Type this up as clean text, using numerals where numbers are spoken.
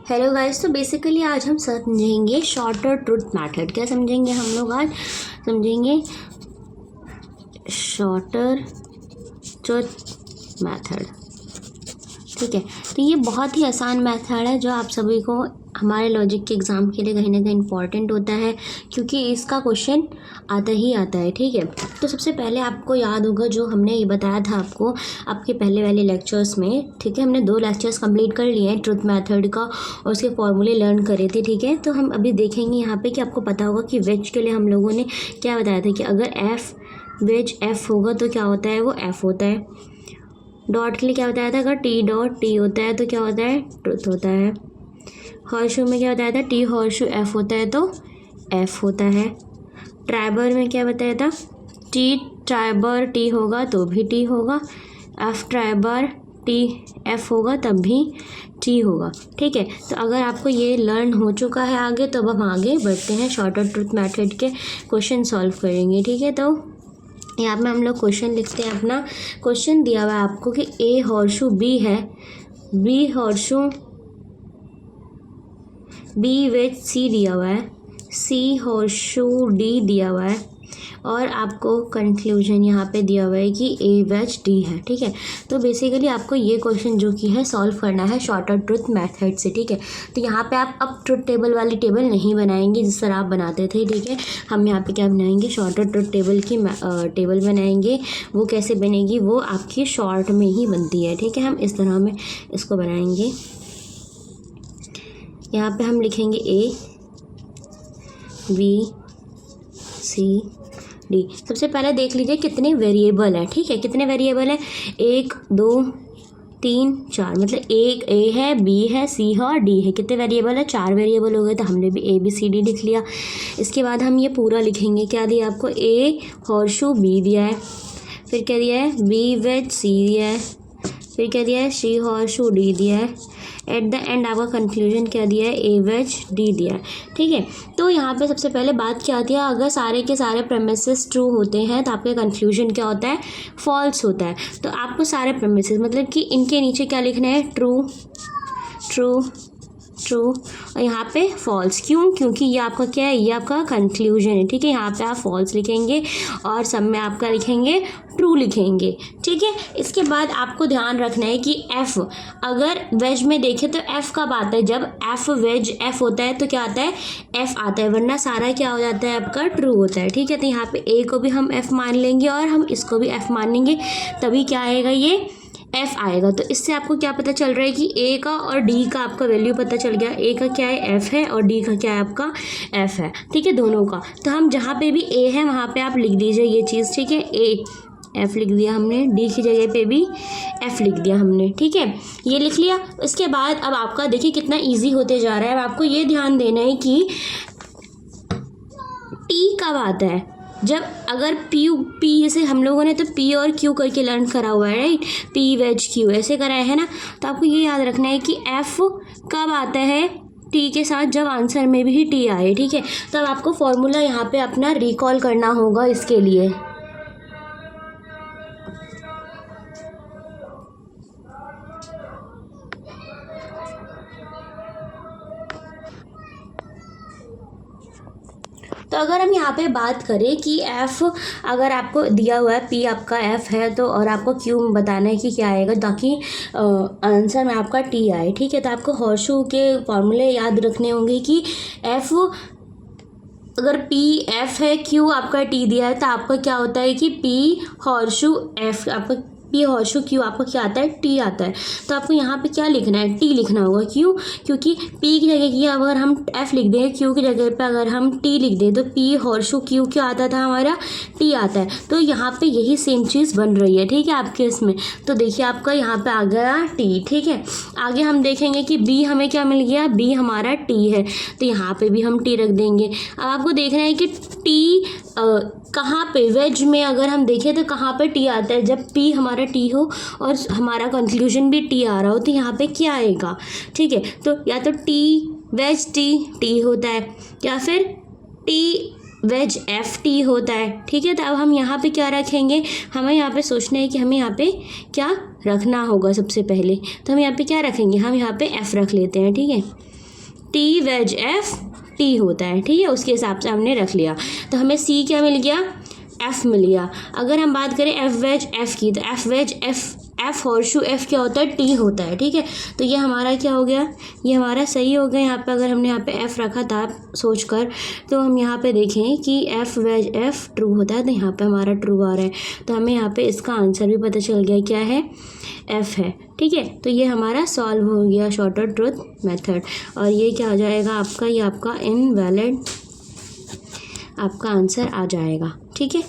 Hello guys, तो basically आज हम समझेंगे शॉर्टर ट्रुथ मेथड। क्या समझेंगे हम लोग? आज समझेंगे शॉर्टर ट्रुथ मेथड। ठीक है, तो ये बहुत ही आसान मेथड है जो आप सभी को हमारे लॉजिक के एग्ज़ाम के लिए कहीं ना कहीं इम्पॉर्टेंट होता है, क्योंकि इसका क्वेश्चन आता ही आता है। ठीक है, तो सबसे पहले आपको याद होगा जो हमने ये बताया था आपको आपके पहले वाले लेक्चर्स में। ठीक है, हमने 2 लेक्चर्स कंप्लीट कर लिए हैं ट्रुथ मेथड का और उसके फॉर्मूले लर्न करे थे। ठीक है, तो हम अभी देखेंगे यहाँ पे कि आपको पता होगा कि वेज के लिए हम लोगों ने क्या बताया था कि अगर एफ वेज एफ होगा तो क्या होता है, वो एफ होता है। डॉट के लिए क्या बताया था, अगर टी डॉट टी होता है तो क्या होता है, ट्रुथ होता है। हॉर्शू में क्या बताया था, टी हॉर्शू एफ होता है तो एफ होता है। ट्राइबर में क्या बताया था, टी ट्राइबर टी होगा तो भी टी होगा, एफ ट्राइबर टी एफ होगा तब भी टी होगा। ठीक है, तो अगर आपको ये लर्न हो चुका है आगे, तो अब हम आगे बढ़ते हैं, शॉर्टर ट्रुथ मेथड के क्वेश्चन सॉल्व करेंगे। ठीक है, तो यहाँ पे हम लोग क्वेश्चन लिखते हैं। अपना क्वेश्चन दिया हुआ है आपको कि ए हॉर्शू बी है, बी हॉर्शू बी वेज सी दिया हुआ है, सी हॉर्शू डी दिया हुआ है और आपको कंक्लूजन यहाँ पे दिया हुआ है कि ए वेज डी है। ठीक है, तो बेसिकली आपको ये क्वेश्चन जो कि है सॉल्व करना है शॉर्टर ट्रुथ मेथड से। ठीक है, तो यहाँ पे आप अब ट्रुथ टेबल वाली टेबल नहीं बनाएंगे जिस तरह आप बनाते थे। ठीक है, हम यहाँ पे क्या बनाएंगे, शॉर्टर ट्रुथ टेबल की टेबल बनाएंगे। वो कैसे बनेगी, वो आपकी शॉर्ट में ही बनती है। ठीक है, हम इस तरह में इसको बनाएंगे। यहाँ पे हम लिखेंगे ए बी सी डी। सबसे पहले देख लीजिए कितने वेरिएबल हैं। ठीक है, कितने वेरिएबल हैं, 1 2 3 4, मतलब एक ए है, बी है, सी है और डी है। कितने वेरिएबल है, 4 वेरिएबल हो गए। तो हमने भी ए बी सी डी लिख लिया। इसके बाद हम ये पूरा लिखेंगे। क्या दिया आपको, ए हॉर्शू बी दिया है, फिर क्या दिया है, बी वेज सी दिया है, फिर क्या दिया है, सी हॉर्शू डी दिया है। एट द एंड आपका कंक्लूजन क्या दिया है, ए वेज डी दिया है। ठीक है, तो यहाँ पे सबसे पहले बात क्या आती है, अगर सारे के सारे प्रेमिसेस ट्रू होते हैं तो आपका कंक्लूजन क्या होता है, फॉल्स होता है। तो आपको सारे प्रेमिसेस मतलब कि इनके नीचे क्या लिखना है, ट्रू ट्रू ट्रू और यहाँ पे फॉल्स। क्यों, क्योंकि ये आपका क्या है, ये आपका कंक्लूजन है। ठीक है, यहाँ पे आप फॉल्स लिखेंगे और सब में आपका लिखेंगे ट्रू लिखेंगे। ठीक है, इसके बाद आपको ध्यान रखना है कि एफ़ अगर वेज में देखें तो एफ़ कब आता है, जब एफ़ वेज एफ़ होता है तो क्या आता है, एफ़ आता है, वरना सारा क्या हो जाता है, आपका ट्रू होता है। ठीक है, तो यहाँ पे ए को भी हम एफ़ मान लेंगे और हम इसको भी एफ़ मान लेंगे, तभी क्या आएगा, ये एफ आएगा। तो इससे आपको क्या पता चल रहा है कि ए का और डी का आपका वैल्यू पता चल गया। ए का क्या है, एफ है, और डी का क्या है, आपका एफ है। ठीक है, दोनों का। तो हम जहाँ पे भी ए है वहाँ पे आप लिख दीजिए ये चीज़। ठीक है, ए एफ लिख दिया हमने, डी की जगह पे भी एफ लिख दिया हमने। ठीक है, ये लिख लिया। इसके बाद अब आपका देखिए कितना ईजी होते जा रहा है। अब आपको ये ध्यान देना है कि टी कब आता है, जब अगर पी से हम लोगों ने तो पी और क्यू करके लर्न करा हुआ है, राइट, पी वेज क्यू ऐसे करा है ना। तो आपको ये याद रखना है कि एफ कब आता है, टी के साथ, जब आंसर में भी टी आए। ठीक है, तब आपको फॉर्मूला यहाँ पे अपना रिकॉल करना होगा इसके लिए। तो अगर हम यहाँ पे बात करें कि एफ़ अगर आपको दिया हुआ है, पी आपका एफ़ है तो, और आपको क्यू बताना है कि क्या आएगा ताकि आंसर में आपका टी आए। ठीक है, तो आपको हॉर्शू के फॉर्मूले याद रखने होंगे कि एफ़ अगर पी एफ है, क्यू आपका टी दिया है, तो आपका क्या होता है कि पी हॉर्शू एफ, आपका पी हॉर्शू क्यू आपका क्या आता है, टी आता है। तो आपको यहाँ पे क्या लिखना है, टी लिखना होगा। क्यों, क्योंकि पी की जगह की अगर हम एफ लिख दें, क्यू की जगह पे अगर हम टी लिख दें, तो पी हॉर्शू क्यू क्या आता था, हमारा टी आता है। तो यहाँ पे यही सेम चीज़ बन रही है। ठीक है, आपके इसमें तो देखिए आपका यहाँ पे आ गया टी। ठीक है, आगे हम देखेंगे कि बी हमें क्या मिल गया, बी हमारा टी है, तो यहाँ पे भी हम टी रख देंगे। अब आपको देखना है कि टी कहाँ पे, वेज में अगर हम देखें तो कहाँ पे टी आता है, जब पी हमारा टी हो और हमारा कंक्लूजन भी टी आ रहा हो, तो यहाँ पे क्या आएगा। ठीक है, तो या तो टी वेज टी होता है, या फिर टी वेज एफ टी होता है। ठीक है, तो अब हम यहाँ पे क्या रखेंगे, हमें यहाँ पे सोचना है कि हमें यहाँ पे क्या रखना होगा। सबसे पहले तो हम यहाँ पे क्या रखेंगे, हम यहाँ पे एफ रख लेते हैं। ठीक है, टी वेज एफ टी होता है, ठीक है, उसके हिसाब से हमने रख लिया। तो हमें सी क्या मिल गया, एफ मिल गया। अगर हम बात करें एफ वेज एफ की, तो F wedge F horseshoe F क्या होता है, टी होता है, ठीक है। तो ये हमारा क्या हो गया, ये हमारा सही हो गया। यहाँ पे अगर हमने यहाँ पे एफ रखा था सोचकर, तो हम यहाँ पे देखें कि एफ वेज एफ ट्रू होता है, तो यहाँ पे हमारा ट्रू आ रहा है। तो हमें यहाँ पे इसका आंसर भी पता चल गया, क्या है, एफ है, ठीक है। तो ये हमारा सॉल्व हो गया शॉर्टर ट्रुथ मेथड। और ये क्या आ जाएगा आपका, ये आपका इनवैलिड आपका आंसर आ जाएगा, ठीक है।